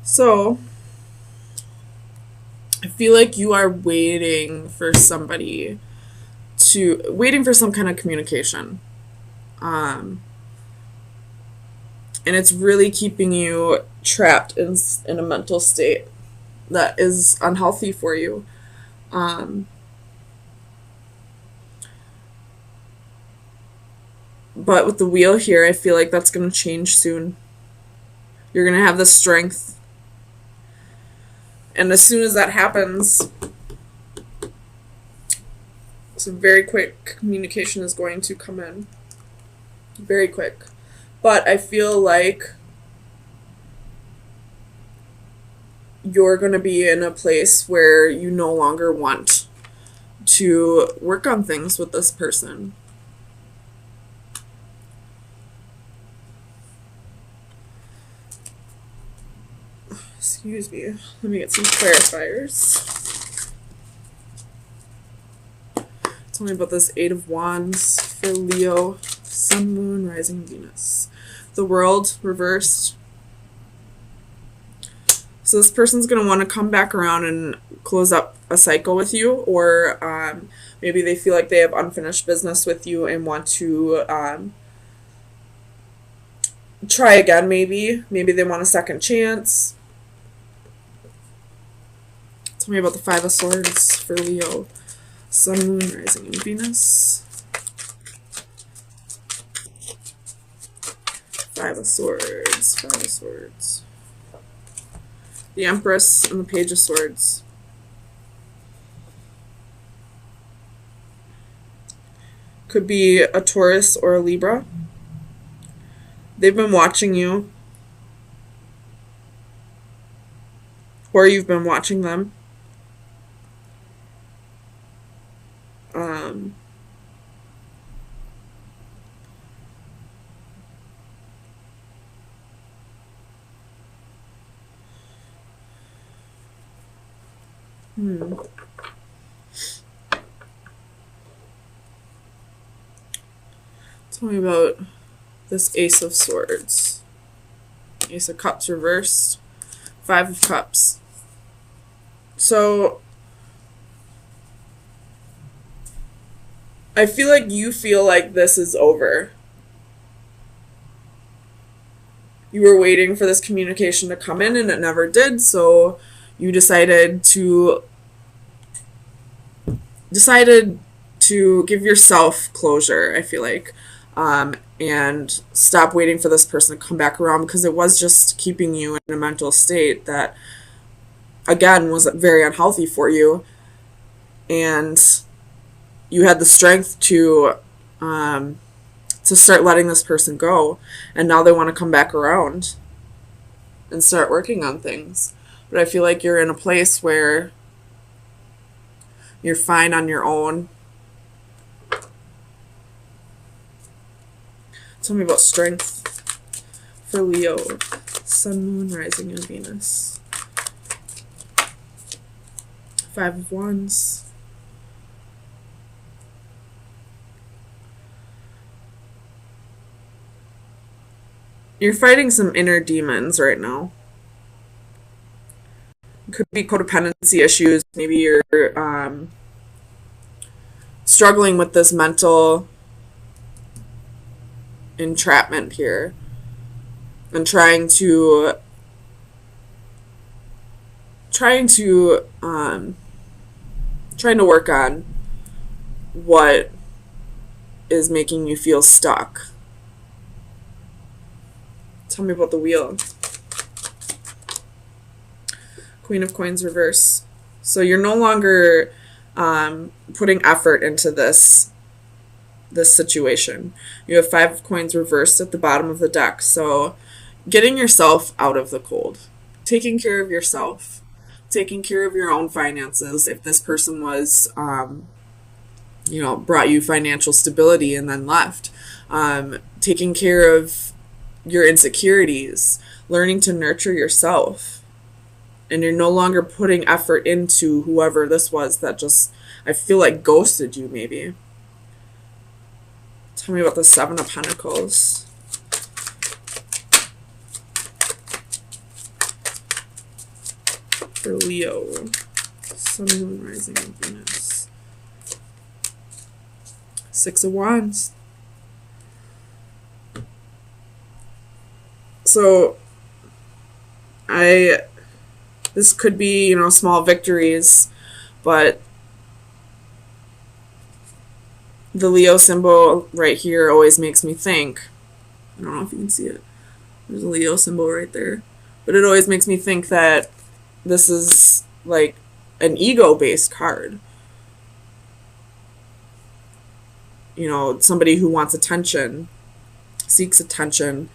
So, I feel like you are waiting for some kind of communication. Um, and it's really keeping you trapped in a mental state that is unhealthy for you. Um, but with the wheel here, I feel like that's going to change soon. You're going to have the strength. And as soon as that happens, some very quick communication is going to come in. Very quick. But I feel like you're going to be in a place where you no longer want to work on things with this person. Excuse me. Let me get some clarifiers. Tell me about this Eight of Wands for Leo, Sun, Moon, Rising, Venus. The World reversed. So this person's going to want to come back around and close up a cycle with you, or maybe they feel like they have unfinished business with you and want to try again. Maybe they want a second chance. Tell me about the Five of Swords for Leo, Sun, Moon, Rising, and Venus. Five of Swords, Five of Swords. The Empress and the Page of Swords. Could be a Taurus or a Libra. They've been watching you, or you've been watching them. Tell me about this Ace of Swords. Ace of Cups reversed. Five of Cups. So, I feel like you feel like this is over. You were waiting for this communication to come in and it never did, so you decided to give yourself closure, I feel like, and stop waiting for this person to come back around, because it was just keeping you in a mental state that, again, was very unhealthy for you. And you had the strength to start letting this person go, and now they want to come back around and start working on things. But I feel like you're in a place where you're fine on your own. Tell me about strength for Leo, Sun, Moon, Rising, and Venus. Five of Wands. You're fighting some inner demons right now. Could be codependency issues. Maybe you're struggling with this mental entrapment here, and trying to work on what is making you feel stuck. Tell me about the Wheel. Queen of Coins reverse. So you're no longer putting effort into this situation. You have Five of Coins reversed at the bottom of the deck. So getting yourself out of the cold, taking care of yourself, taking care of your own finances. If this person was, brought you financial stability and then left, taking care of your insecurities, learning to nurture yourself. And you're no longer putting effort into whoever this was that just, I feel like, ghosted you, maybe. Tell me about the Seven of Pentacles. for Leo. Sun, Moon, Rising, and Venus. Six of Wands. So, this could be, you know, small victories, but the Leo symbol right here always makes me think. I don't know if you can see it. There's a Leo symbol right there. But it always makes me think that this is like an ego-based card. You know, somebody who wants attention, seeks attention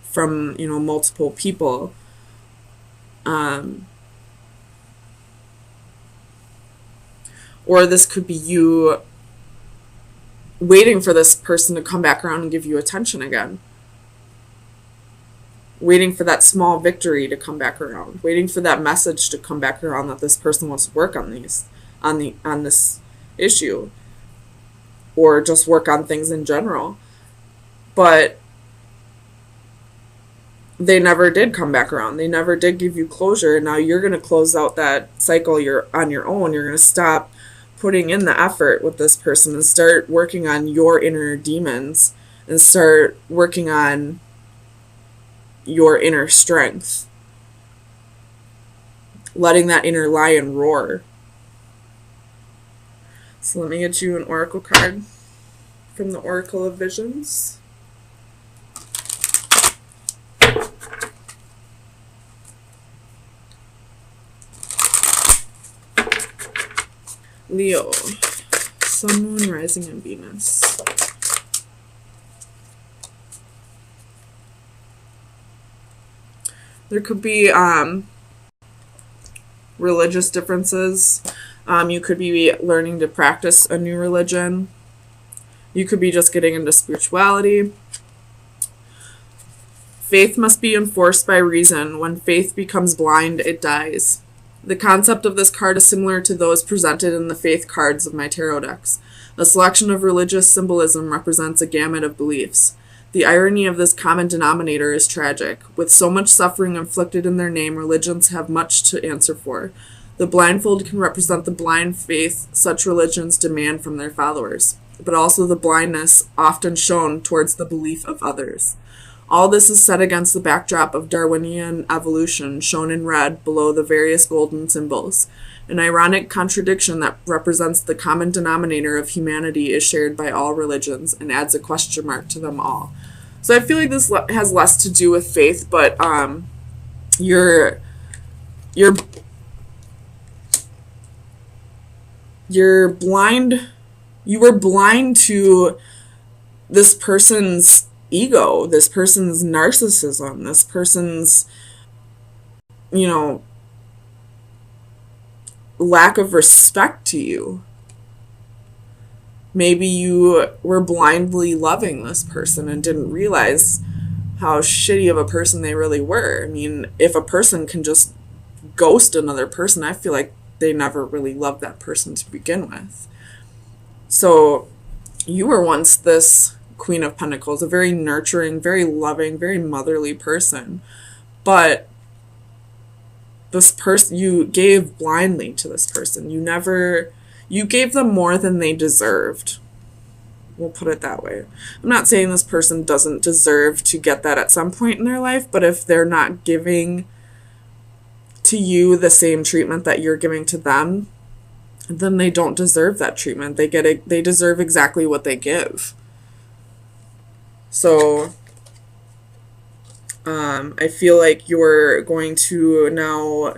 from, you know, multiple people. Or this could be you waiting for this person to come back around and give you attention again. Waiting for that small victory to come back around. Waiting for that message to come back around that this person wants to work on this issue. Or just work on things in general. But they never did come back around. They never did give you closure. Now you're going to close out that cycle on your own. You're going to stop putting in the effort with this person and start working on your inner demons and start working on your inner strength. Letting that inner lion roar. So let me get you an oracle card from the Oracle of Visions. Leo, Sun, Moon, Rising, and Venus. There could be religious differences. You could be learning to practice a new religion. You could be just getting into spirituality. Faith must be enforced by reason. When faith becomes blind, it dies. The concept of this card is similar to those presented in the faith cards of my tarot decks. A selection of religious symbolism represents a gamut of beliefs. The irony of this common denominator is tragic. With so much suffering inflicted in their name, religions have much to answer for. The blindfold can represent the blind faith such religions demand from their followers, but also the blindness often shown towards the belief of others. All this is set against the backdrop of Darwinian evolution, shown in red below the various golden symbols. An ironic contradiction that represents the common denominator of humanity is shared by all religions and adds a question mark to them all. So I feel like this has less to do with faith, but you're blind. You were blind to this person's ego, this person's narcissism, this person's, you know, lack of respect to you. Maybe you were blindly loving this person and didn't realize how shitty of a person they really were. I mean, if a person can just ghost another person, I feel like they never really loved that person to begin with. So you were once this Queen of Pentacles, a very nurturing, very loving, very motherly person. But this person, you gave blindly to this person. You gave them more than they deserved. We'll put it that way. I'm not saying this person doesn't deserve to get that at some point in their life, but if they're not giving to you the same treatment that you're giving to them, then they don't deserve that treatment. They deserve exactly what they give. So I feel like you're going to now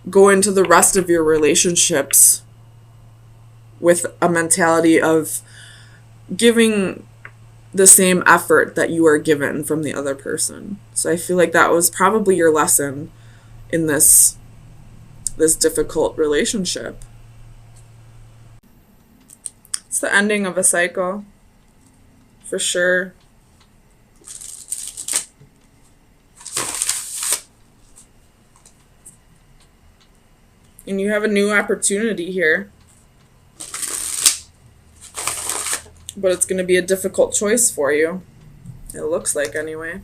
go into the rest of your relationships with a mentality of giving the same effort that you are given from the other person. So I feel like that was probably your lesson in this difficult relationship. It's the ending of a cycle, for sure. And you have a new opportunity here. But it's going to be a difficult choice for you. It looks like, anyway.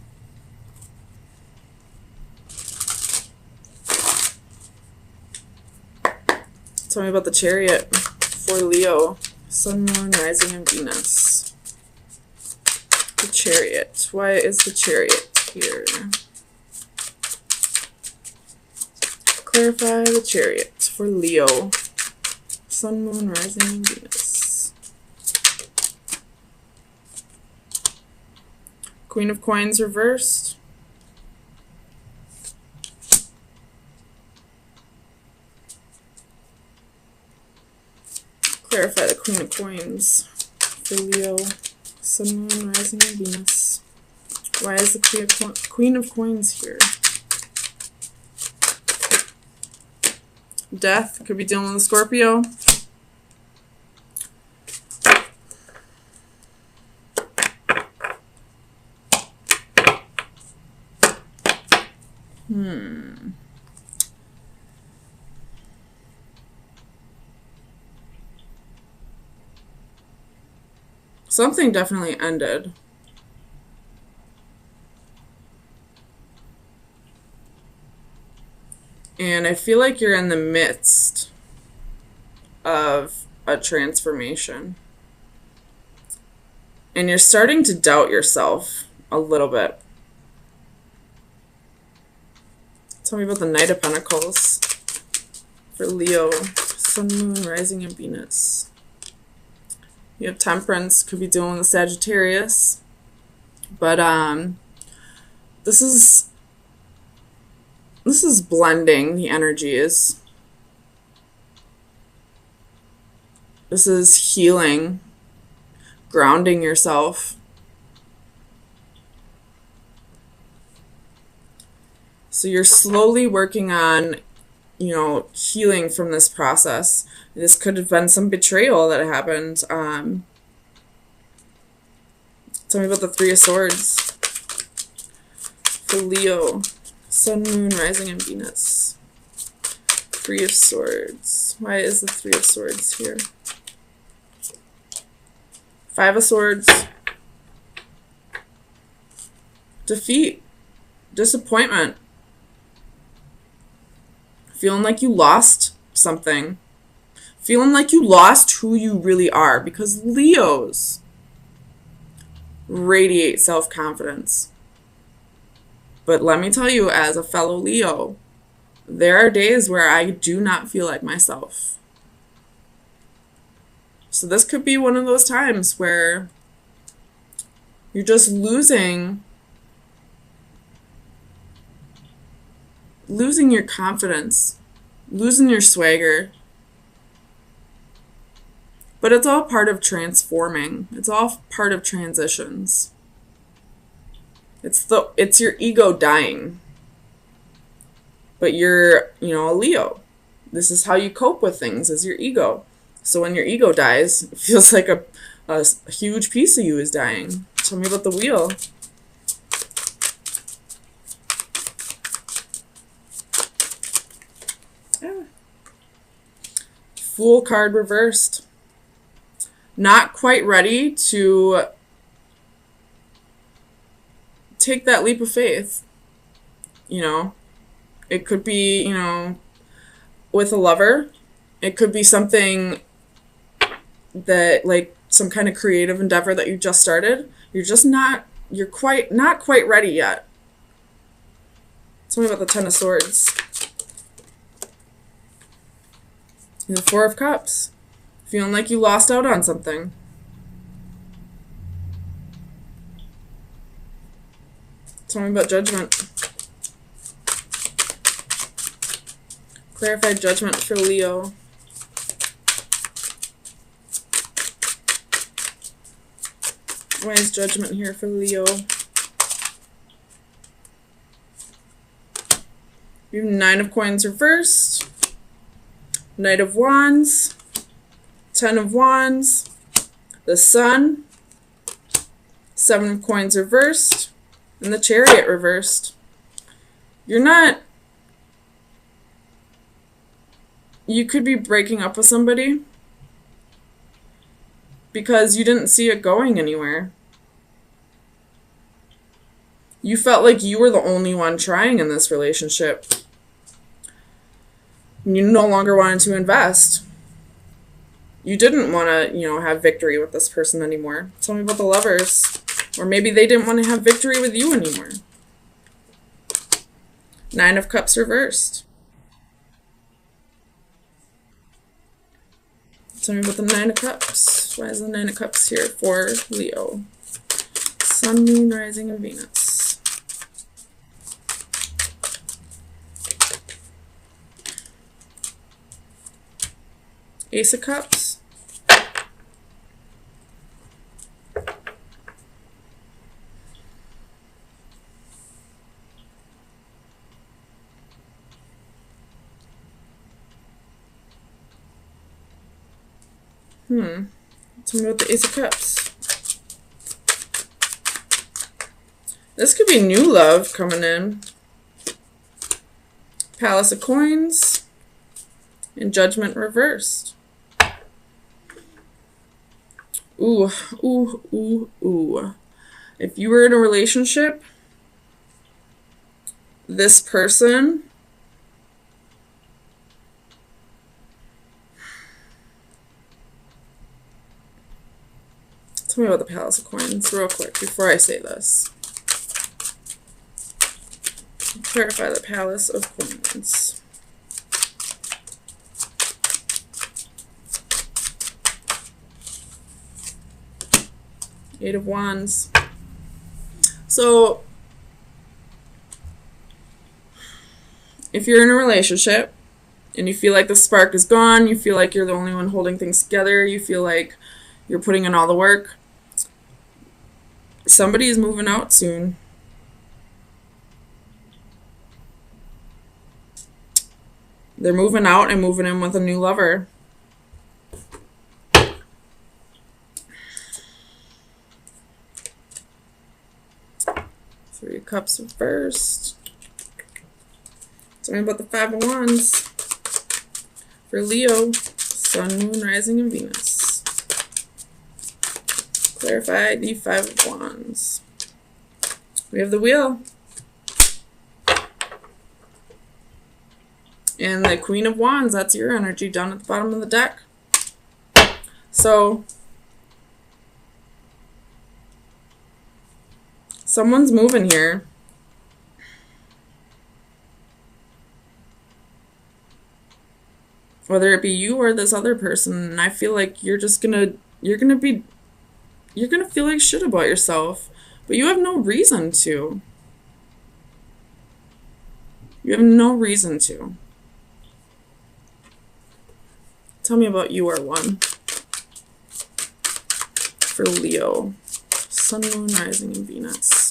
Tell me about the Chariot for Leo, Sun, Moon, Rising, and Venus. The Chariot. Why is the Chariot here? Clarify the Chariot for Leo, Sun, Moon, Rising, and Venus. Queen of Coins reversed. Clarify the Queen of Coins for Leo, Sun, Moon, Rising, and Venus. Why is the Queen of Coins here? Death. Could be dealing with a Scorpio. Something definitely ended. And I feel like you're in the midst of a transformation. And you're starting to doubt yourself a little bit. Tell me about the Knight of Pentacles for Leo, Sun, Moon, Rising, and Venus. You have Temperance, could be dealing with Sagittarius. But this is blending the energies. This is healing, grounding yourself. So you're slowly working on, healing from this process. This could have been some betrayal that happened. Tell me about the Three of Swords for Leo, Sun, Moon, Rising, and Venus. Three of Swords. Why is the Three of Swords here? Five of Swords. Defeat. Disappointment. Feeling like you lost something. Feeling like you lost who you really are. Because Leos radiate self-confidence. But let me tell you, as a fellow Leo, there are days where I do not feel like myself. So this could be one of those times where you're just losing your confidence, losing your swagger. But it's all part of transforming. It's all part of transitions. It's your ego dying. But you're, a Leo. This is how you cope with things, is your ego. So when your ego dies, it feels like a huge piece of you is dying. Tell me about the Wheel. Yeah. Fool card reversed. Not quite ready to take that leap of faith. It could be, with a lover. It could be something that, like, some kind of creative endeavor that you just started. You're not quite ready yet. Tell me about the Ten of Swords. And the Four of Cups. Feeling like you lost out on something. Tell me about Judgment. Clarified Judgment for Leo. Why is Judgment here for Leo? You have Nine of Coins reversed. Knight of Wands. Ten of Wands. The Sun. Seven of Coins reversed. And the Chariot reversed. You could be breaking up with somebody because you didn't see it going anywhere. You felt like you were the only one trying in this relationship. You no longer wanted to invest. You didn't want to, have victory with this person anymore. Tell me about the Lovers. Or maybe they didn't want to have victory with you anymore. Nine of Cups reversed. Tell me about the Nine of Cups. Why is the Nine of Cups here for Leo? Sun, Moon, Rising, and Venus. Ace of Cups. Tell me about the Ace of Cups. This could be new love coming in. Palace of Coins. And Judgment reversed. Ooh, ooh, ooh, ooh. If you were in a relationship, this person tell me about the Palace of Coins real quick before I say this. Clarify the Palace of Coins. Eight of Wands. So, if you're in a relationship and you feel like the spark is gone, you feel like you're the only one holding things together, you feel like you're putting in all the work, somebody is moving out soon. They're moving out and moving in with a new lover. Three of Cups reversed. Tell me about the Five of Wands for Leo. Sun, Moon, Rising, and Venus. Clarify the Five of Wands. We have the Wheel. And the Queen of Wands, that's your energy down at the bottom of the deck. So, someone's moving here. Whether it be you or this other person, and I feel like you're gonna feel like shit about yourself, but you have no reason to. You have no reason to. Tell me about You Are One for Leo. Sun, Moon, Rising, and Venus.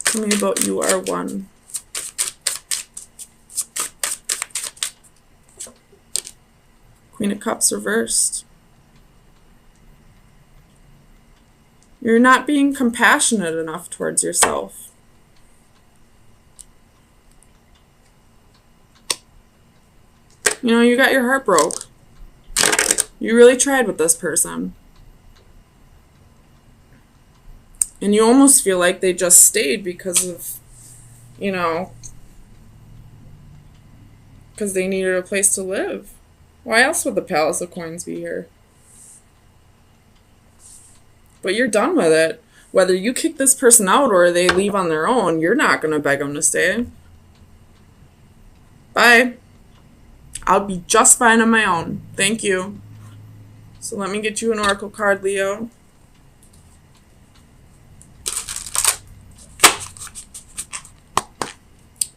Tell me about You Are One. Queen of Cups reversed. You're not being compassionate enough towards yourself. You got your heart broke. You really tried with this person. And you almost feel like they just stayed because of, because they needed a place to live. Why else would the Palace of Coins be here? But you're done with it. Whether you kick this person out or they leave on their own, you're not going to beg them to stay. Bye. I'll be just fine on my own. Thank you. So let me get you an oracle card, Leo.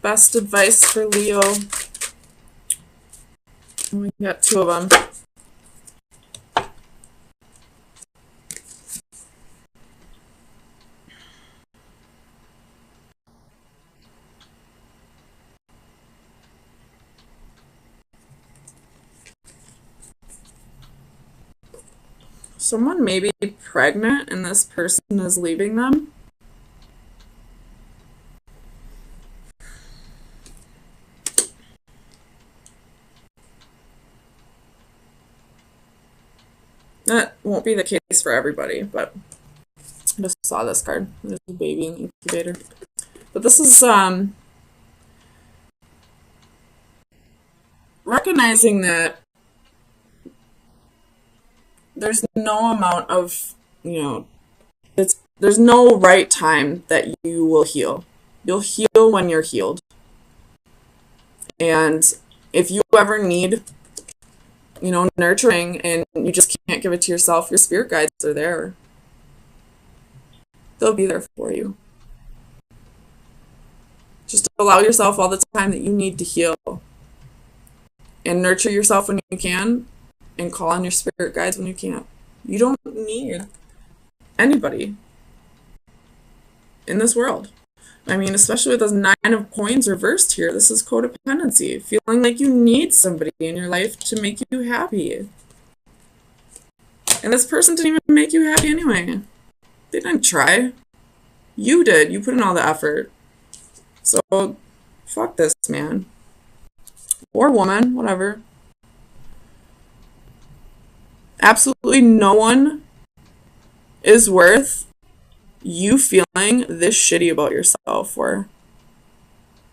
Best advice for Leo. We got two of them. Someone may be pregnant and this person is leaving them. That won't be the case for everybody, but I just saw this card. There's a baby incubator. But this is recognizing that there's no amount of, there's no right time that you will heal. You'll heal when you're healed. And if you ever need, nurturing and you just can't give it to yourself, your spirit guides are there. They'll be there for you. Just allow yourself all the time that you need to heal and nurture yourself when you can and call on your spirit guides when you can't. You don't need anybody in this world. I mean, especially with those 9 of coins reversed here, this is codependency. Feeling like you need somebody in your life to make you happy. And this person didn't even make you happy anyway. They didn't try. You did. You put in all the effort. So, fuck this, man. Or woman, whatever. Absolutely no one is worth you feeling this shitty about yourself for.